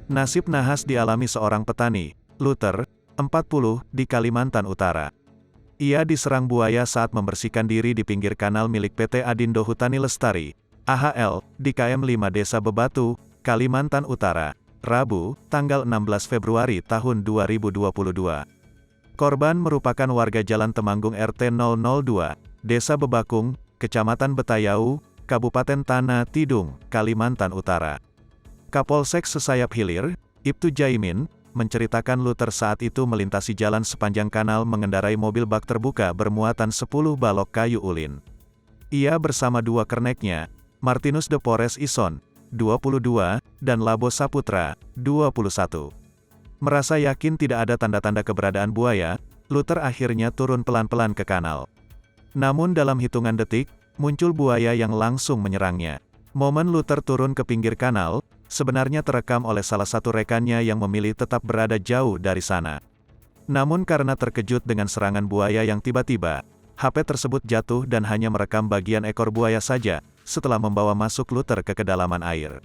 Nasib nahas dialami seorang petani, Luther, 40, di Kalimantan Utara. Ia diserang buaya saat membersihkan diri di pinggir kanal milik PT Adindo Hutani Lestari, AHL, di KM 5 Desa Bebatu, Kalimantan Utara, Rabu, tanggal 16 Februari tahun 2022. Korban merupakan warga Jalan Temanggung RT 002, Desa Bebakung, Kecamatan Betayau, Kabupaten Tanah Tidung, Kalimantan Utara. Kapolsek Sesayap Hilir, Ibtu Jaimin, menceritakan Luther saat itu melintasi jalan sepanjang kanal mengendarai mobil bak terbuka bermuatan 10 balok kayu ulin. Ia bersama dua kerneknya, Martinus de Pores Ison, 22, dan Labo Saputra, 21. Merasa yakin tidak ada tanda-tanda keberadaan buaya, Luther akhirnya turun pelan-pelan ke kanal. Namun dalam hitungan detik, muncul buaya yang langsung menyerangnya. Momen Luther turun ke pinggir kanal, sebenarnya terekam oleh salah satu rekannya yang memilih tetap berada jauh dari sana. Namun karena terkejut dengan serangan buaya yang tiba-tiba, HP tersebut jatuh dan hanya merekam bagian ekor buaya saja, setelah membawa masuk Luther ke kedalaman air.